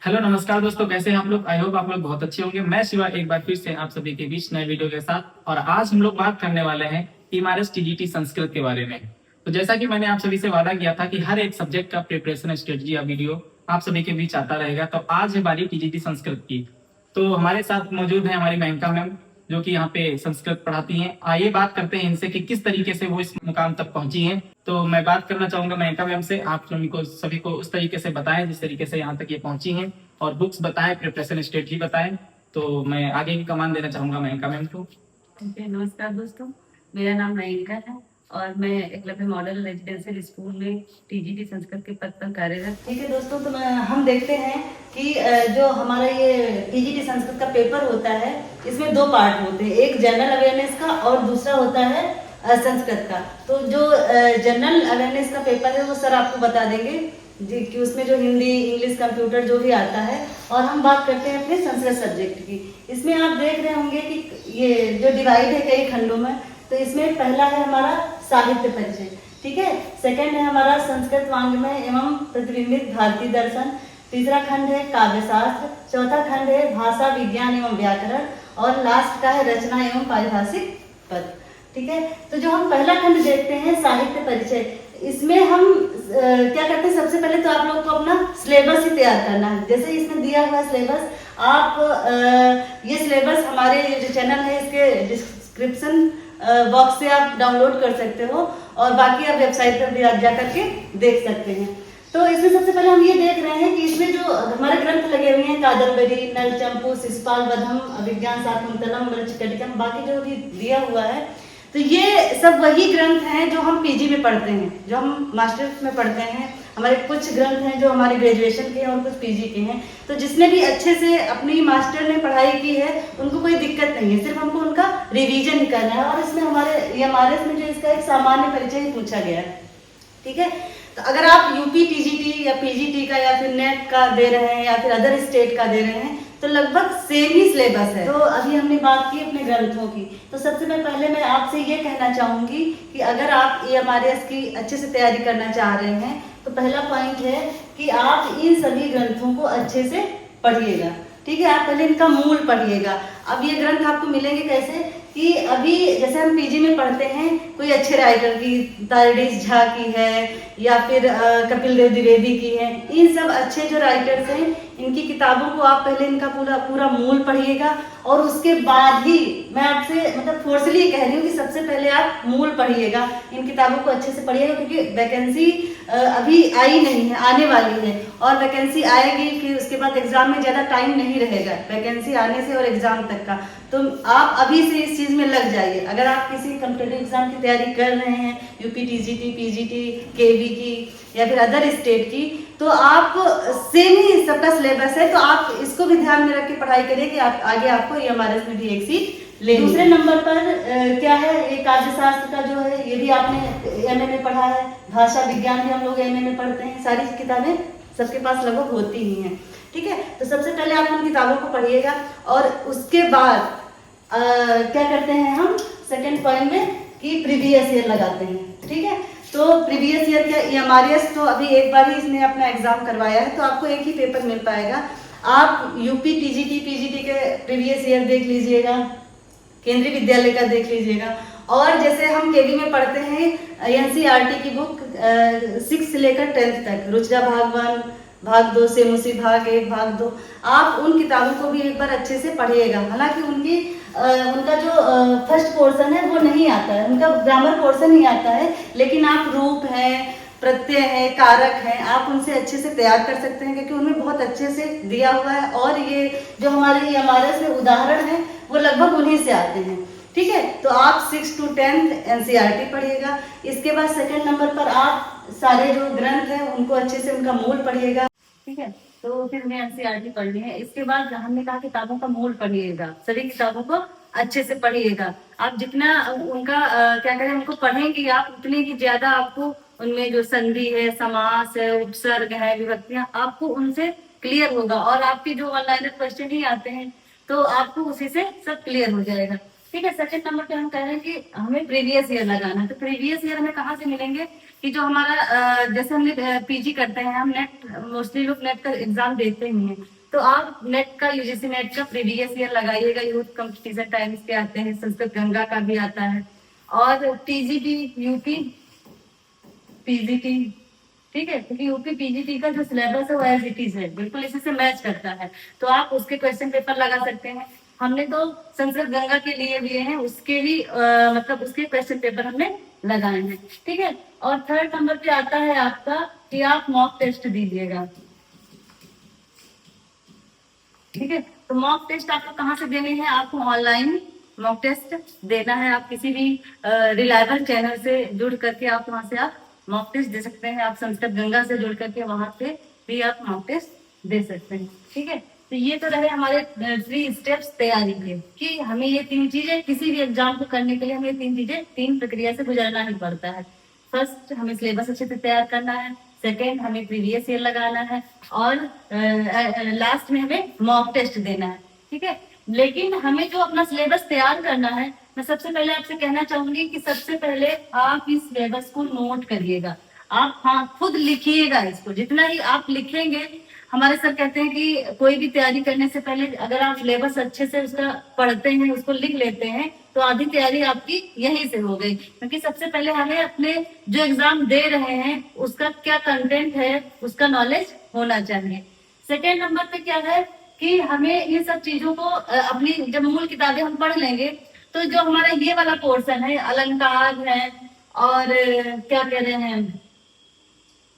Hello नमस्कार दोस्तों, कैसे हैं आप लोग। आई होप आप लोग बहुत अच्छे होंगे। मैं शिवा एक बार फिर से आप सभी के बीच नए वीडियो के साथ, और आज हम लोग बात करने वाले हैं टीएमआरएस टीजीटी संस्कृत के बारे में। तो जैसा कि मैंने आप सभी से वादा किया था कि हर एक सब्जेक्ट का प्रिपरेशन स्ट्रेटजी या वीडियो आप सभी के बीच आता रहेगा, तो आज है बारी टीजीटी संस्कृत की। तो हमारे साथ मौजूद है हमारी मयंका मैम, जो कि यहाँ पे संस्कृत पढ़ाती हैं। आइए बात करते हैं इनसे कि किस तरीके से वो इस मुकाम तक पहुंची हैं। तो मैं बात करना चाहूंगा मयंका मैम से। आप सभी को उस तरीके से बताएं जिस तरीके से यहाँ तक ये पहुंची हैं, और बुक्स बताएं, प्रिपरेशन स्ट्रेटजी बताएं। तो मैं आगे की कमान देना चाहूंगा मयंका मैम को। ठीक है, नमस्कार दोस्तों। मेरा नाम मयंका है और मैं एकलव्य मॉडल रेजिडेंशियल स्कूल में टीजीटी संस्कृत के पद पर कार्यरत। ठीक है दोस्तों, तो हम देखते हैं कि जो हमारा ये टीजीटी संस्कृत का पेपर होता है, इसमें दो पार्ट होते हैं, एक जनरल अवेयरनेस का और दूसरा होता है संस्कृत का। तो जो जनरल अवेयरनेस का पेपर है वो सर आपको बता देंगे जी, कि उसमें जो हिंदी, इंग्लिश, कंप्यूटर जो भी आता है। और हम बात करते हैं अपने संस्कृत सब्जेक्ट की। इसमें आप देख रहे होंगे कि ये जो डिवाइड है कई खंडों में। तो इसमें पहला है हमारा साहित्य परिचय, ठीक है। सेकंड है हमारा संस्कृत वाङ्मय एवं प्रतिबिंबित भारतीय दर्शन। तीसरा खंड है काव्यशास्त्र। चौथा खंड है भाषा विज्ञान एवं व्याकरण। और लास्ट का है रचना एवं पारिभाषिक पद, ठीक है। तो जो हम पहला खंड देखते हैं साहित्य परिचय, इसमें हम क्या करते हैं, सबसे पहले तो आप लोग को अपना सिलेबस ही तैयार करना है। जैसे इसमें दिया हुआ सिलेबस, आप ये सिलेबस हमारे जो चैनल है इसके डिस्क्रिप्शन बॉक्स से आप डाउनलोड कर सकते हो, और बाकी आप वेबसाइट पर भी जा करके देख सकते हैं। तो इसमें सबसे पहले हम ये देख रहे हैं कि इसमें जो हमारे ग्रंथ लगे हुए हैं, कादम्बरी, नलचंपू, शिशुपाल वधम, अभिज्ञान शाकुंतलम, मृच्छकटिकम, बाकी जो भी दिया हुआ है, तो ये सब वही ग्रंथ हैं जो हम पीजी में पढ़ते हैं, जो हम मास्टर्स में पढ़ते हैं। हमारे कुछ ग्रंथ हैं जो हमारे ग्रेजुएशन के हैं और कुछ पीजी के हैं। तो जिसने भी अच्छे से अपनी मास्टर ने पढ़ाई की है उनको कोई दिक्कत नहीं है, सिर्फ हमको उनका रिवीजन ही करना है। और इसमें हमारे इसमें जो इसका एक सामान्य परिचय ही पूछा गया है, ठीक है। तो अगर आप यूपी टीजीटी या पीजीटी का या फिर नेट का दे रहे हैं या फिर अदर स्टेट का दे रहे हैं, तो लगभग सेम ही सिलेबस है। तो अभी हमने बात की अपने ग्रंथों की। तो सबसे पहले मैं आपसे ये कहना चाहूंगी कि अगर आप एएमआरएस की अच्छे से तैयारी करना चाह रहे हैं, तो पहला पॉइंट है कि आप इन सभी ग्रंथों को अच्छे से पढ़िएगा, ठीक है। आप पहले इनका मूल पढ़िएगा। अब ये ग्रंथ आपको मिलेंगे कैसे, कि अभी जैसे हम पीजी में पढ़ते हैं, कोई अच्छे राइटर की, तारडीस झा की है या फिर कपिल देव द्विवेदी की है, इन सब अच्छे जो राइटर्स हैं इनकी किताबों को आप पहले इनका पूरा मूल पढ़िएगा। और उसके बाद ही मैं आपसे मतलब फोर्सली कह रही हूँ कि सबसे पहले आप मूल पढ़िएगा, इन किताबों को अच्छे से पढ़िएगा, क्योंकि वैकेंसी अभी आई नहीं है, आने वाली है। और वैकेंसी आएगी, फिर उसके बाद एग्जाम में ज़्यादा टाइम नहीं रहेगा वैकेंसी आने से और एग्जाम तक का। तो आप अभी से इस चीज़ में लग जाइए। अगर आप किसी कॉम्पिटिटिव एग्जाम की तैयारी कर रहे हैं, यूपी टीजीटी, पीजीटी, केवी की या फिर अदर स्टेट की, तो आप सेम ही सबका सिलेबस है, तो आप इसको भी ध्यान में रख के पढ़ाई करिए कि आप आगे आपको एएमआरएस में भी एक सीट ले। दूसरे नंबर पर क्या है, ये काव्यशास्त्र का जो है, ये भी आपने एमए में पढ़ा है। भाषा विज्ञान भी हम लोग एमए में पढ़ते हैं। सारी किताबें सबके पास लगभग होती ही हैं, ठीक है। तो सबसे पहले आप उन किताबों को पढ़िएगा, और उसके बाद क्या करते हैं हम सेकंड पॉइंट में कि प्रीवियस ईयर लगाते हैं, ठीक है। तो प्रीवियस ईयर क्या, एएमआरएस तो अभी एक बार ही इसने अपना एग्जाम करवाया है, तो आपको एक ही पेपर मिल पाएगा। आप यूपी टीजीटी, पीजीटी के प्रीवियस ईयर देख लीजिएगा, केंद्रीय विद्यालय का देख लीजिएगा। और जैसे हम केवी में पढ़ते हैं एनसीईआरटी की बुक 6 से लेकर 10th तक, रुचिरा भाग 1, भाग 2, सेमुसी भाग 1, भाग 2, आप उन किताबों को भी एक बार अच्छे से पढ़िएगा। हालांकि उनका जो फर्स्ट पोर्शन है वो नहीं आता है, उनका ग्रामर पोर्शन ही आता है, लेकिन आप रूप है, प्रत्यय है, कारक है, आप उनसे अच्छे से तैयार कर सकते हैं, क्योंकि उनमें बहुत अच्छे से दिया हुआ है। और ये जो हमारे एएमआरएस में उदाहरण है वो लगभग उन्हीं से आते हैं, ठीक है। तो आप 6 to 10th एनसीईआरटी पढ़िएगा। इसके बाद सेकंड नंबर पर आप सारे जो ग्रंथ हैं उनको अच्छे से उनका मूल पढ़िएगा, ठीक है। तो फिर मैं एनसीईआरटी पढ़नी है। इसके बाद हमने कहा किताबों का मूल पढ़िएगा, सभी किताबों को अच्छे से पढ़िएगा। आप जितना उनका क्या करें, उनको पढ़ेंगे आप, उतनी ही ज्यादा आपको उनमें जो संधि है, समास है, उपसर्ग है, विभक्तियां, आपको उनसे क्लियर होगा। और आपके जो ऑनलाइन क्वेश्चन ही आते हैं, तो आपको उसी से सब क्लियर हो जाएगा, ठीक है। सेकंड नंबर पे हम कह रहे हैं कि हमें प्रीवियस ईयर लगाना है। तो प्रीवियस ईयर हमें कहाँ से मिलेंगे, कि जो हमारा जैसे हमने पीजी करते हैं, हम नेट मोस्टली लोग नेट का एग्जाम देते ही हैं, तो आप नेट का यूजीसी नेट का प्रीवियस ईयर लगाइएगा। यूथ कंपटीशन टाइम्स के आते हैं, संस्कृत गंगा का भी आता है, और टीजीटी, यूपी पीजीटी, ठीक है, क्योंकि यूपी पीजीटी का जो सिलेबस है वो एज इट इज है, बिल्कुल इसी से मैच करता है, तो आप उसके क्वेश्चन पेपर लगा सकते हैं। हमने तो संस्कृत गंगा के लिए लिए हैं, उसके भी मतलब उसके क्वेश्चन पेपर हमने लगाए हैं, ठीक है। और थर्ड नंबर पे आता है आपका कि आप मॉक टेस्ट दीजिएगा, ठीक है। तो मॉक टेस्ट आपको कहाँ से देने हैं? आपको ऑनलाइन मॉक टेस्ट देना है। आप किसी भी रिलायबल चैनल से जुड़ करके आप वहां से आप मॉक टेस्ट दे सकते हैं। आप संस्कृत गंगा से जुड़ करके वहां से भी आप मॉक टेस्ट दे सकते हैं, ठीक है। तो ये तो रहे हमारे 3 स्टेप्स तैयारी के, कि हमें ये 3 चीजें किसी भी एग्जाम को करने के लिए हमें 3 चीजें 3 प्रक्रिया से गुजरना ही पड़ता है। फर्स्ट, हमें सिलेबस अच्छे से तैयार करना है। सेकेंड, हमें प्रीवियस ईयर लगाना है, और लास्ट में हमें मॉक टेस्ट देना है, ठीक है। लेकिन हमें जो अपना सिलेबस तैयार करना है, मैं सबसे पहले आपसे कहना चाहूंगी कि सबसे पहले आप इस सिलेबस को नोट करिएगा। आप खुद लिखिएगा इसको। जितना ही आप लिखेंगे, हमारे सर कहते हैं कि कोई भी तैयारी करने से पहले अगर आप सिलेबस अच्छे से उसका पढ़ते हैं, उसको लिख लेते हैं, तो आधी तैयारी आपकी यहीं से हो गई। क्योंकि सबसे पहले हमें अपने जो एग्जाम दे रहे हैं उसका क्या कंटेंट है, उसका नॉलेज होना चाहिए। सेकेंड नंबर पे क्या है कि हमें इन सब चीजों को अपनी जब मूल किताबें हम पढ़ लेंगे, तो जो हमारा ये वाला पोर्शन है, अलंकार है, और क्या कह रहे हैं,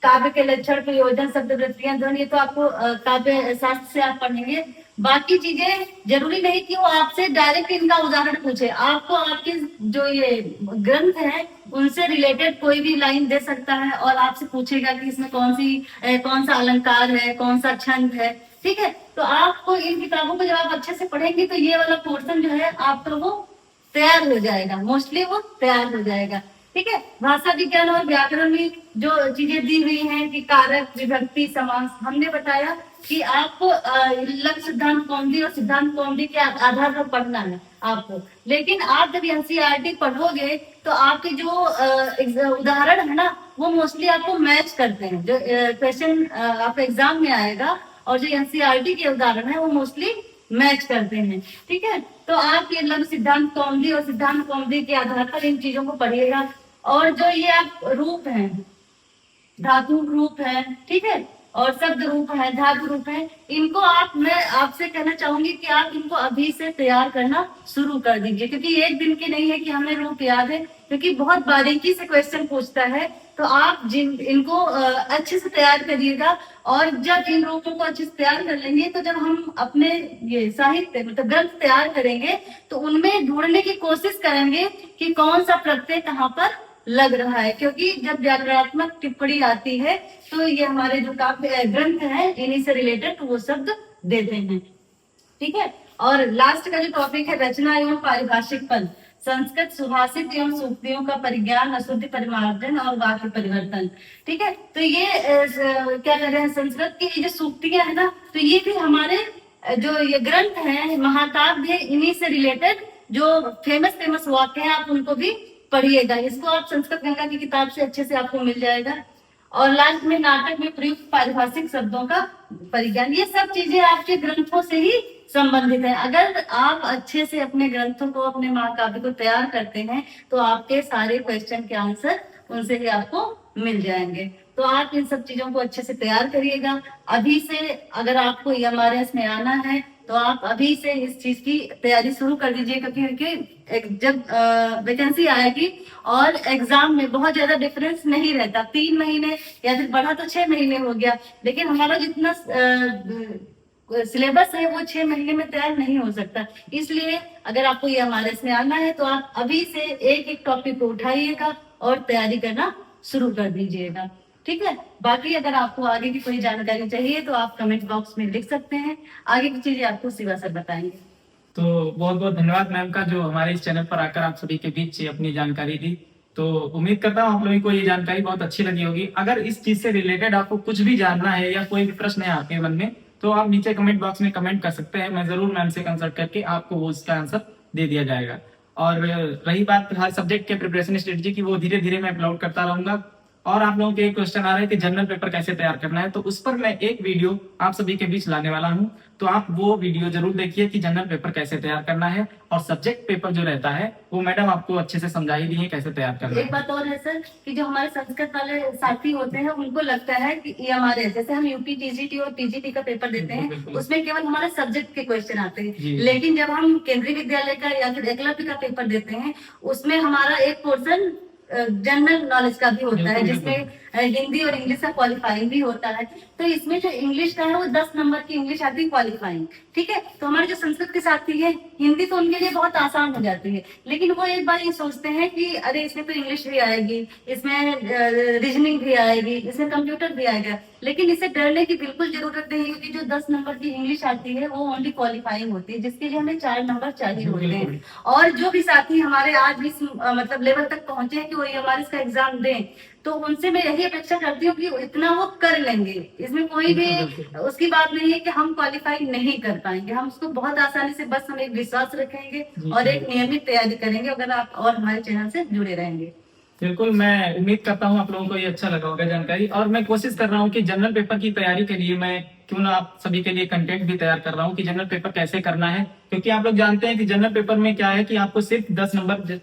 काव्य के लक्षण, प्रयोजन, शब्द वृत्तियां, ध्वनि, ये तो आपको काव्य शास्त्र से आप पढ़ेंगे। बाकी चीजें जरूरी नहीं कि वो आपसे डायरेक्ट इनका उदाहरण पूछे, आपको आपके जो ये ग्रंथ है उनसे रिलेटेड कोई भी लाइन दे सकता है, और आपसे पूछेगा कि इसमें कौन सा अलंकार है, कौन सा छंद है, ठीक है। तो आपको इन किताबों को जब आप अच्छे से पढ़ेंगे, तो ये वाला पोर्शन जो है आपका वो तैयार हो जाएगा, मोस्टली वो तैयार हो जाएगा, ठीक है। भाषा विज्ञान और व्याकरण में जो चीजें दी हुई हैं कि कारक, विभक्ति, समास, हमने बताया कि आपको लक्ष्य सिद्धांत कौमुदी और सिद्धांत कौमुदी के आधार पर पढ़ना है आपको। लेकिन आप जब एनसीईआरटी पढ़ोगे, तो आपके जो उदाहरण है ना, वो मोस्टली आपको मैच करते हैं। जो क्वेश्चन आपका एग्जाम में आएगा और जो एनसीईआरटी के उदाहरण है वो मोस्टली मैच करते हैं, ठीक है। तो आप ये लघु सिद्धांत कौमुदी और सिद्धांत कौमुदी के आधार पर इन चीजों को पढ़िएगा। और जो ये आप रूप हैं, धातु रूप है, ठीक है, और शब्द रूप है, धातु रूप है, इनको मैं आपसे कहना चाहूंगी कि आप इनको अभी से तैयार करना शुरू कर दीजिए। क्योंकि एक दिन के नहीं है कि हमें रूप याद है, क्योंकि बहुत बारीकी से क्वेश्चन पूछता है। तो आप इनको अच्छे से तैयार करिएगा। और जब इन रूपों को अच्छे से तैयार कर लेंगे, तो जब हम अपने ये साहित्य मतलब ग्रंथ तैयार करेंगे, तो उनमें ढूंढने की कोशिश करेंगे कि कौन सा प्रत्यय कहाँ पर लग रहा है। क्योंकि जब व्याकरणात्मक टिप्पणी आती है, तो ये हमारे जो काव्य ग्रंथ है, इन्हीं से रिलेटेड वो शब्द देते हैं, ठीक है। और लास्ट का जो टॉपिक है, रचना एवं पारिभाषिक पद, संस्कृत सुभाषित एवं सूक्तियों का परिज्ञान, अशुद्धि परिमार्जन और वाक्य परिवर्तन, ठीक है। तो ये क्या कर रहे हैं, संस्कृत की ये जो सूक्तियां है ना, तो ये भी हमारे जो ये ग्रंथ है, महाकाव्य, इन्हीं से रिलेटेड जो फेमस वाक्य हैं, आप उनको भी पढ़िएगा। इसको आप संस्कृत गंगा की किताब से अच्छे से आपको मिल जाएगा। और लास्ट में नाटक में प्रयुक्त पारिभाषिक शब्दों का परिज्ञान, ये सब चीजें आपके ग्रंथों से ही संबंधित है। अगर आप अच्छे से अपने ग्रंथों को, अपने महाकाव्य को तैयार करते हैं, तो आपके सारे क्वेश्चन के आंसर उनसे ही आपको मिल जाएंगे। तो आप इन सब चीजों को अच्छे से तैयार करिएगा अभी से। अगर आपको एमआरएस में आना है, तो आप अभी से इस चीज की तैयारी शुरू कर दीजिए। क्योंकि जब वैकेंसी आएगी और एग्जाम में बहुत ज्यादा डिफरेंस नहीं रहता, 3 महीने या फिर बढ़ा तो 6 महीने हो गया, लेकिन हमारा जितना सिलेबस है वो 6 महीने में तैयार नहीं हो सकता। इसलिए अगर आपको ये एमआरएस में आना है, तो आप अभी से एक टॉपिक को उठाइएगा और तैयारी करना शुरू कर दीजिएगा, ठीक है। बाकी अगर आपको आगे की कोई जानकारी चाहिए, तो आप कमेंट बॉक्स में लिख सकते हैं। आगे की चीजें आपको शिवा सर बताएंगे। तो बहुत बहुत धन्यवाद मैम का, जो हमारे इस चैनल पर आकर आप सभी के बीच अपनी जानकारी दी। तो उम्मीद करता हूँ आप लोगों को ये जानकारी बहुत अच्छी लगी होगी। अगर इस चीज से रिलेटेड आपको कुछ भी जानना है या कोई भी प्रश्न है आपके मन में, तो आप नीचे कमेंट बॉक्स में कमेंट कर सकते हैं। मैं जरूर मैम से कंसल्ट करके आपको वो उसका आंसर दे दिया जाएगा। और रही बात हर सब्जेक्ट के प्रिपरेशन स्ट्रेटजी की, वो धीरे धीरे मैं अपलोड करता रहूंगा। और आप लोगों के एक क्वेश्चन आ रहे हैं कि जनरल पेपर कैसे तैयार करना है, तो उस पर मैं एक वीडियो आप सभी के बीच लाने वाला हूं। तो आप वो वीडियो जरूर देखिए कि जनरल पेपर कैसे तैयार करना है, और सब्जेक्ट पेपर जो रहता है वो मैडम आपको अच्छे से समझा ही दी है कैसे तैयार करना एक है। बात और है सर कि जो हमारे संस्कृत वाले साथी होते हैं उनको लगता है कि ये हमारे, जैसे हम यूपी टीजीटी और टीजीटी का पेपर देते हैं बिल्कुल। उसमें केवल हमारे सब्जेक्ट के क्वेश्चन आते हैं, जी। लेकिन जब हम केंद्रीय विद्यालय का या फिर एकलव्य का पेपर देते हैं उसमें हमारा एक पोर्शन जनरल नॉलेज का भी होता है, बिल्कुल, जिसमें हिंदी और इंग्लिश का क्वालिफाइंग भी होता है। तो इसमें जो इंग्लिश का है वो 10 नंबर की इंग्लिश आती है क्वालिफाइंग, ठीक है। तो हमारे जो संस्कृत के साथी है, हिंदी तो उनके लिए बहुत आसान हो जाती है, लेकिन वो एक बार ये सोचते हैं कि अरे इसमें तो इंग्लिश भी आएगी, इसमें रीजनिंग भी आएगी, इसमें कंप्यूटर भी आएगा, लेकिन इसे डरने की बिल्कुल जरूरत नहीं है, क्योंकि जो 10 नंबर की इंग्लिश आती है वो ओनली क्वालिफाइंग होती है, जिसके लिए हमें 4 नंबर चाहिए होते हैं। और जो भी साथी हमारे आज भी मतलब लेवल तक पहुंचे हैं कि वो हमारे इसका एग्जाम दें, तो उनसे मैं यही अपेक्षा करती हूँ कि इतना वो कर लेंगे, इसमें कोई भी उसकी बात नहीं है कि हम क्वालिफाई नहीं कर पाएंगे, हम उसको बहुत आसानी से, बस हम एक विश्वास रखेंगे और एक नियमित तैयारी करेंगे अगर आप और हमारे चैनल से जुड़े रहेंगे। बिल्कुल, मैं उम्मीद करता हूँ आप लोगों को ये अच्छा लगा होगा जानकारी, और मैं कोशिश कर रहा हूँ कि जनरल पेपर की तैयारी के लिए मैं क्यों ना आप सभी के लिए कंटेंट भी तैयार कर रहा हूँ कि जनरल पेपर कैसे करना है। क्योंकि आप लोग जानते हैं कि जनरल पेपर में क्या है कि आपको सिर्फ 10 नंबर,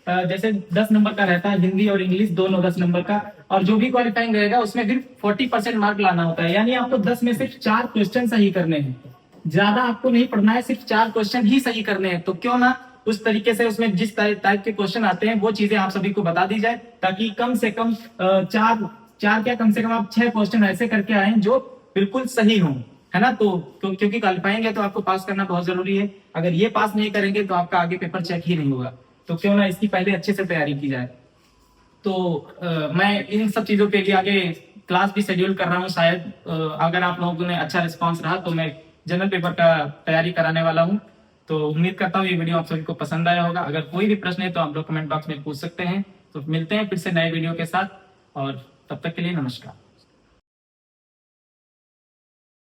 जैसे 10 नंबर का रहता है, हिंदी और इंग्लिश दोनों 10 नंबर का, और जो भी क्वालिफाइंग रहेगा उसमें सिर्फ 40% मार्क लाना होता है, यानी आपको 10 में सिर्फ 4 क्वेश्चन सही करने हैं, ज्यादा आपको नहीं पढ़ना है, सिर्फ 4 क्वेश्चन ही सही करने हैं। तो क्यों ना उस तरीके से उसमें जिस टाइप के क्वेश्चन आते हैं वो चीजें आप सभी को बता दी जाए, ताकि कम से कम कम से कम आप 6 क्वेश्चन ऐसे करके आए जो बिल्कुल सही हों, है ना। तो क्योंकि क्वालिफाइंग है तो आपको पास करना बहुत जरूरी है, अगर ये पास नहीं करेंगे तो आपका आगे पेपर चेक ही नहीं होगा। तो क्यों ना इसकी पहले अच्छे से तैयारी की जाए। तो मैं इन सब चीजों के लिए आगे क्लास भी शेड्यूल कर रहा हूँ, शायद अगर आप लोगों ने अच्छा रिस्पांस रहा तो मैं जनरल पेपर का तैयारी कराने वाला हूँ। तो उम्मीद करता हूँ ये वीडियो आप सभी को पसंद आया होगा। अगर कोई भी प्रश्न है तो आप लोग कमेंट बॉक्स में पूछ सकते हैं। तो मिलते हैं फिर से नए वीडियो के साथ, और तब तक के लिए नमस्कार।